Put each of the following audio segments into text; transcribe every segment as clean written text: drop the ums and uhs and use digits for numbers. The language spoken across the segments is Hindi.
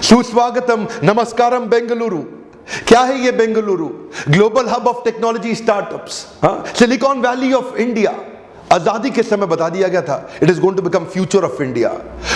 सुस्वागतम, नमस्कारम बेंगलुरु। क्या है ये Bengaluru? Global hub of technology startups, Silicon Valley of India. आजादी के समय बता दिया गया था it is going to become future of India.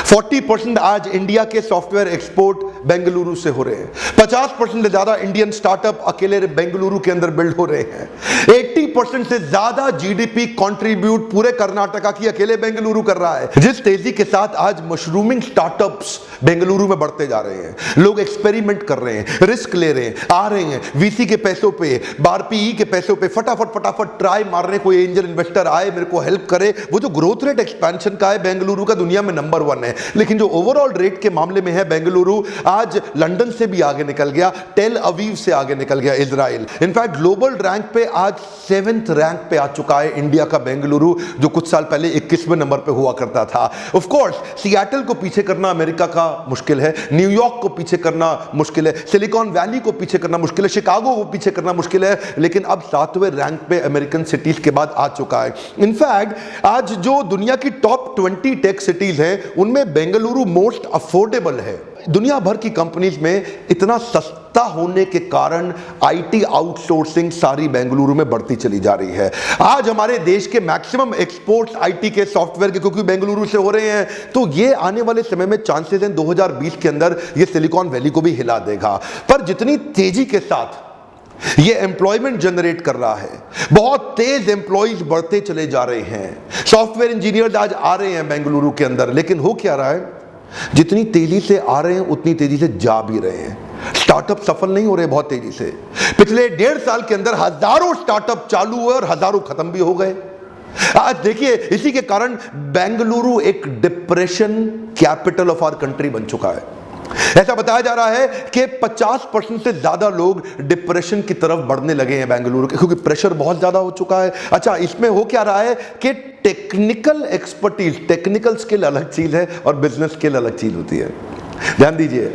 40% आज इंडिया के सॉफ्टवेयर एक्सपोर्ट बेंगलुरु से हो रहे हैं। 50% से ज्यादा इंडियन स्टार्टअप अकेले बेंगलुरु के अंदर बिल्ड हो रहे हैं। 80% से ज्यादा जीडीपी कंट्रीब्यूट पूरे कर्नाटका की अकेले बेंगलुरु कर रहा है। जिस तेजी के साथ आज मशरूमिंग स्टार्टअप्स बेंगलुरु में बढ़ते जा रहे हैं, लोग एक्सपेरिमेंट कर रहे हैं, रिस्क ले रहे हैं, आ रहे हैं वीसी के पैसों पे, बारपीई के पैसों पे फटाफट ट्राई मार रहे हैं। कोई एंजल इन्वेस्टर आए, मेरे को हेल्प करे। वो जो ग्रोथ रेट एक्सपेंशन का है बेंगलुरु का दुनिया में नंबर 1 है, लेकिन जो ओवरऑल रेट के मामले में है बेंगलुरु आज लंदन से भी आगे निकल गया, टेल अवीव से आगे निकल गया, इजराइल। इनफैक्ट ग्लोबल रैंक पे आज 7th रैंक पे आ चुका है इंडिया का बेंगलुरु, जो कुछ साल पहले 21वें नंबर पे हुआ करता था। ऑफ कोर्स सियाटल को पीछे करना अमेरिका का मुश्किल है, न्यूयॉर्क को पीछे करना मुश्किल है, सिलिकॉन वैली को पीछे करना मुश्किल है, शिकागो को पीछे करना मुश्किल है, लेकिन अब 7वें रैंक पे अमेरिकन सिटीज के बाद आ चुका है। इनफैक्ट आज जो दुनिया की टॉप 20 टेक सिटीज हैं, उनमें बेंगलुरु मोस्ट अफोर्डेबल है। दुनिया भर की कंपनीज में इतना सस्ता होने के कारण आईटी आउटसोर्सिंग सारी बेंगलुरु में बढ़ती चली जा रही है। आज हमारे देश के मैक्सिमम एक्सपोर्ट्स आईटी के सॉफ्टवेयर के क्योंकि बेंगलुरु से हो रहे हैं, तो ये आने वाले समय में चांसेस हैं 2020 के अंदर ये सिलिकॉन वैली को भी हिला देगा। पर जितनी तेजी के साथ ये एम्प्लॉयमेंट जनरेट कर रहा है, बहुत तेज एम्प्लॉइज बढ़ते चले जा रहे हैं, सॉफ्टवेयर इंजीनियर्स आज आ रहे हैं बेंगलुरु के अंदर, लेकिन हो क्या रहा है, जितनी तेजी से आ रहे हैं उतनी तेजी से जा भी रहे हैं। स्टार्टअप सफल नहीं हो रहे बहुत तेजी से। पिछले 1.5 साल के अंदर हजारों स्टार्टअप चालू हुए और हजारों खत्म भी हो गए। आज देखिए, इसी के कारण बेंगलुरु एक depression capital of our country बन चुका है। ऐसा बताया जा रहा है कि 50% से ज्यादा लोग डिप्रेशन की तरफ बढ़ने लगे हैं बेंगलुरु के, क्योंकि प्रेशर बहुत ज्यादा हो चुका है। अच्छा, इसमें हो क्या रहा है कि टेक्निकल एक्सपर्टीज, टेक्निकल स्किल अलग चीज है और बिजनेस स्किल अलग चीज होती है। ध्यान दीजिए,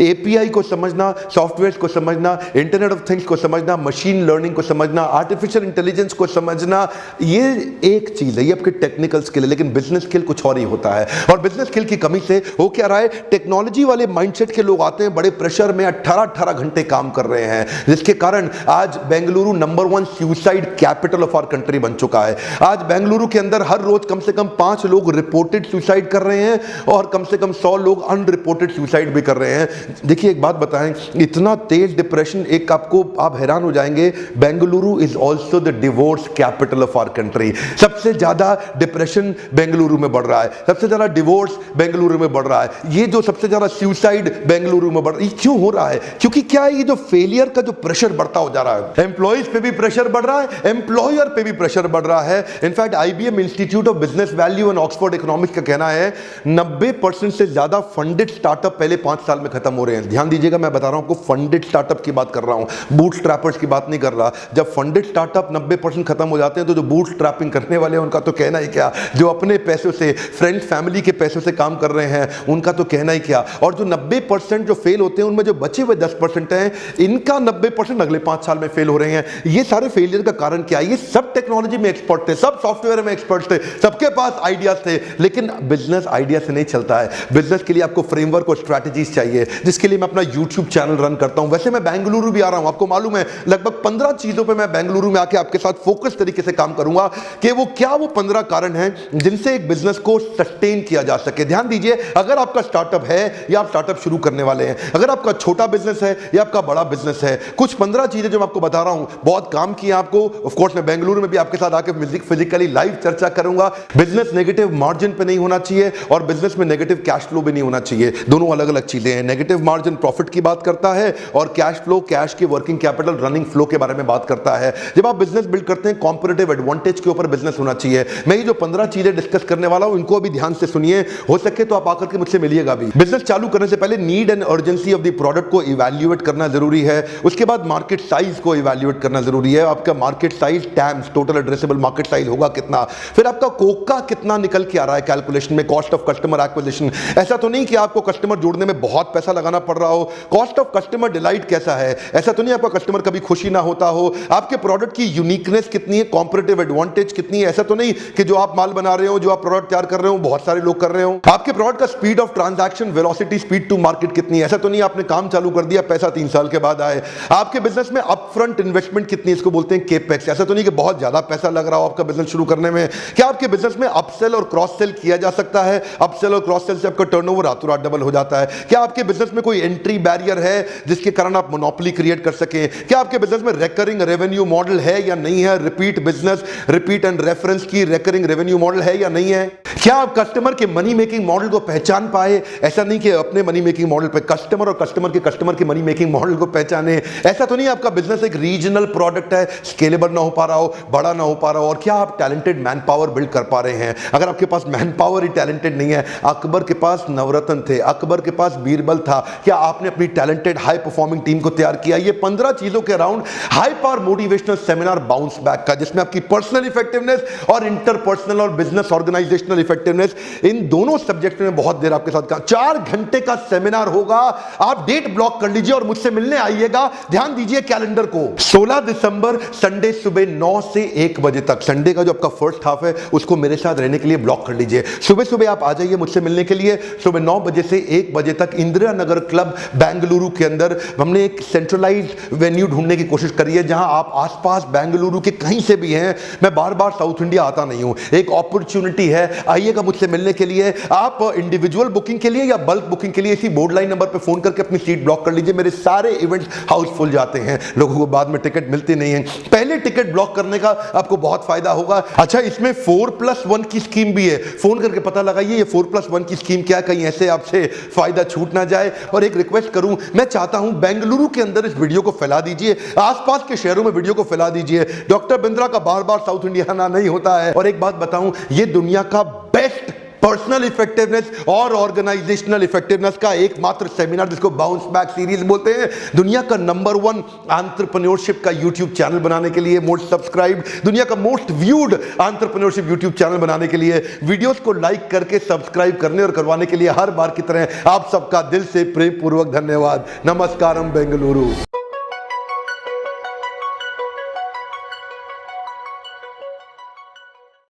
एपीआई को समझना, सॉफ्टवेयर को समझना, इंटरनेट ऑफ थिंग्स को समझना, मशीन लर्निंग को समझना, आर्टिफिशियल इंटेलिजेंस को समझना, ये एक चीज है, ये आपके टेक्निकल स्किल है, लेकिन बिजनेस स्किल कुछ और ही होता है। और बिजनेस स्किल की कमी से हो क्या रहा है, टेक्नोलॉजी वाले माइंडसेट के लोग आते हैं, बड़े प्रेशर में 18-18 घंटे काम कर रहे हैं, जिसके कारण आज Bengaluru number 1 suicide capital of our country बन चुका है। आज बेंगलुरु के अंदर हर रोज कम से कम 5 लोग रिपोर्टेड सुसाइड कर रहे हैं और कम से कम 100 लोग अनरिपोर्टेड सुसाइड भी कर रहे हैं। देखिए, एक बात बताएं, इतना तेज डिप्रेशन, एक आप हैरान हो जाएंगे, Bengaluru is also the divorce capital of our country. सबसे ज्यादा डिप्रेशन बेंगलुरु में बढ़ रहा है, सबसे ज्यादा डिवोर्स बेंगलुरु में बढ़ रहा है, ये जो सबसे ज्यादा सुसाइड बेंगलुरु में बढ़ रहा है। क्यों हो रहा है? क्योंकि क्या है, ये जो फेलियर का जो प्रेशर बढ़ता हो जा रहा है, एम्प्लॉइज पे भी प्रेशर बढ़ रहा है, एम्प्लॉयर पे भी प्रेशर बढ़ रहा है। In fact IBM institute of business value and Oxford economics का कहना है 90% से ज्यादा फंडेड स्टार्टअप पहले 5 साल में खत्म हो रहे हैं। ध्यान दीजिएगा, मैं बता रहा हूं आपको, फंडेड स्टार्टअप की बात कर रहा हूं, बूटस्ट्रैपर्स की बात नहीं कर रहा। जब फंडेड स्टार्टअप 90% खत्म हो जाते हैं, तो जो बूटस्ट्रैपिंग करने वाले हैं उनका तो कहना ही क्या, जो अपने पैसों से, फ्रेंड्स फैमिली के पैसों से काम कर रहे हैं, उनका तो कहना ही क्या। और जो 90% जो फेल होते हैं, उनमें जो बचे हुए 10% हैं, इनका 90% अगले 5 साल में फेल हो रहे हैं। ये सारे फेलियर का कारण क्या है? ये सब टेक्नोलॉजी में एक्सपर्ट थे, सब सॉफ्टवेयर में एक्सपर्ट थे, सबके पास आइडियाज थे, लेकिन बिजनेस आइडिया से नहीं चलता है। बिजनेस के लिए आपको फ्रेमवर्क और स्ट्रैटेजीज चाहिए, जिसके लिए मैं अपना YouTube चैनल रन करता हूं। वैसे मैं बेंगलुरु भी आ रहा हूं, आपको मालूम है, लगभग 15 चीजों पे मैं बेंगलुरु में आके आपके साथ फोकस तरीके से काम करूंगा कि वो 15 कारण हैं जिनसे एक बिजनेस को सस्टेन किया जा सके। ध्यान दीजिए, अगर आपका स्टार्टअप है या आप स्टार्टअप शुरू करने वाले हैं, अगर आपका छोटा बिजनेस है या आपका बड़ा बिजनेस है, कुछ 15 चीजें जो मैं आपको बता रहा हूं, बहुत काम किए आपको। ऑफ कोर्स मैं बेंगलुरु में भी आपके साथ आके फिजिकली लाइव चर्चा करूंगा। बिजनेस नेगेटिव मार्जिन पे नहीं होना चाहिए और बिजनेस में नेगेटिव कैश फ्लो भी नहीं होना चाहिए, दोनों अलग अलग चीजें हैं। नेगेटिव मार्जिन प्रॉफिट की बात करता है और कैश फ्लो, कैश की वर्किंग कैपिटल, रनिंग फ्लो के बारे में बात करता है। जब आप बिजनेस बिल्ड करते हैं, कॉम्पिटिटिव एडवांटेज के ऊपर बिजनेस होना चाहिए। मैं ये जो 15 चीजें डिस्कस करने वाला हूं, इनको भी ध्यान से सुनिए, हो सके तो आप आकर के मुझसे मिलिएगा भी। बिजनेस चालू करने से पहले need and urgency of the product को इवैल्यूएट करना जरूरी है। उसके बाद मार्केट साइज को इवैल्यूएट करना जरूरी है। आपका market size, terms, total addressable market size होगा कितना, फिर आपका कोका कितना निकल के आ रहा है कैलकुलेशन में, कॉस्ट ऑफ कस्टमर एक्विजिशन। ऐसा तो नहीं कि आपको कस्टमर जोड़ने में बहुत पैसा लगाना पड़ रहा हो। कॉस्ट ऑफ कस्टमर डिलाइट कैसा है? ऐसा तो नहीं आपका कस्टमर कभी खुशी ना होता हो। आपके प्रोडक्ट की यूनिकनेस कितनी है, कॉम्पिटिटिव एडवांटेज कितनी है? ऐसा तो नहीं कि जो आप माल बना रहे हो, जो आप प्रोडक्ट तैयार कर रहे हो, बहुत सारे लोग कर रहे हो। आपके प्रोडक्ट का speed of transaction, velocity, speed to market कितनी है? ऐसा तो नहीं आपने काम चालू कर दिया, पैसा 3 साल के बाद आए। आपके बिजनेस में अपफ्रंट इन्वेस्टमेंट कितनी है, इसको बोलते हैं केपेक्स। ऐसा तो नहीं कि बहुत ज्यादा पैसा लग रहा हो आपका बिजनेस शुरू करने में। क्या आपके बिजनेस में अपसेल और क्रॉस सेल किया जा सकता है? अपसेल और क्रॉस सेल से आपका टर्नओवर रातों रात डबल हो जाता है। क्या आपके बिजनेस में कोई एंट्री बैरियर है जिसके कारण आप मोनोपोली क्रिएट कर सकें? क्या आपके बिजनेस में रिकरिंग रेवेन्यू मॉडल है या नहीं है? Repeat business, repeat and reference की रिकरिंग रेवेन्यू मॉडल है या नहीं है? क्या आप कस्टमर के मनी मेकिंग मॉडल को पहचान पाए? ऐसा नहीं कि अपने मनी मेकिंग मॉडल पे कस्टमर और कस्टमर के मनी मेकिंग मॉडल को पहचाने। ऐसा तो नहीं आपका बिजनेस एक रीजनल प्रोडक्ट है, स्केलेबल ना हो पा रहा हो, बड़ा ना हो पा रहा हो। और क्या आप टैलेंटेड मैन पावर बिल्ड कर पा रहे हैं? अगर आपके पास मैन पावर ही टैलेंटेड नहीं है, अकबर के पास नवरत्न थे, अकबर के पास बीरबल था, क्या आपने अपनी टैलेंटेड हाई परफॉर्मिंग टीम को तैयार किया? ये 15 चीजों के around high power motivational seminar bounce back का, जिसमें आपकी पर्सनल इफेक्टिवनेस और इंटरपर्सनल और बिजनेस ऑर्गेनाइजेशनल इफेक्टिवनेस, इन दोनों सब्जेक्ट में बहुत देर आपके साथ का 4 घंटे का सेमिनार होगा। आप डेट ब्लॉक कर लीजिए और मुझसे मिलने आइएगा। ध्यान दीजिए कैलेंडर को, 16 दिसंबर संडे सुबह 9 से 1 बजे तक। संडे का जो आपका फर्स्ट हाफ है उसको मेरे साथ रहने के लिए ब्लॉक कर लीजिए। सुबह सुबह आप आ जाइए मुझसे मिलने के लिए। सुबह 9 बजे से 1 बजे तक इंदिरा नगर क्लब बेंगलुरु के अंदर हमने एक सेंट्रलाइज्ड वेन्यू ढूंढने की कोशिश करी है, जहां आप आसपास बेंगलुरु के कहीं से भी हैं। मैं बार बार साउथ इंडिया आता नहीं हूं, एक अपॉर्चुनिटी है, आइएगा मुझसे मिलने के लिए। आप इंडिविजुअल बुकिंग के लिए या बल्क बुकिंग के लिए इसी बोर्ड लाइन नंबर पर फोन करके अपनी सीट ब्लॉक कर लीजिए। मेरे सारे इवेंट्स हाउसफुल जाते हैं, लोगों को बाद में टिकट मिलती नहीं है। पहले टिकट ब्लॉक करने का आपको बहुत फायदा होगा। अच्छा, इसमें 4+1 की स्कीम भी है। फोन करके पता लगाइए ये 4+1 की स्कीम क्या, कहीं ऐसे आपसे फायदा छूट ना जाए। और एक रिक्वेस्ट करूं, मैं चाहता हूं बेंगलुरु के अंदर इस वीडियो को फैला दीजिए, आसपास के शहरों में वीडियो को फैला दीजिए। डॉक्टर बिंद्रा का बार बार साउथ इंडिया आना नहीं होता है। और एक बात बताऊं, ये दुनिया का बेस्ट पर्सनल इफेक्टिवनेस और ऑर्गेनाइजेशनल इफेक्टिवनेस का एकमात्र सेमिनार, जिसको बाउंस बैक सीरीज बोलते हैं। दुनिया का नंबर 1 एंटरप्रेन्योरशिप का यूट्यूब चैनल बनाने के लिए, मोस्ट सब्सक्राइब्ड, दुनिया का most viewed entrepreneurship YouTube channel बनाने के लिए, वीडियोस को लाइक करके सब्सक्राइब करने और करवाने के लिए हर बार की तरह आप सबका दिल से प्रेम पूर्वक धन्यवाद। नमस्कारम बेंगलुरु।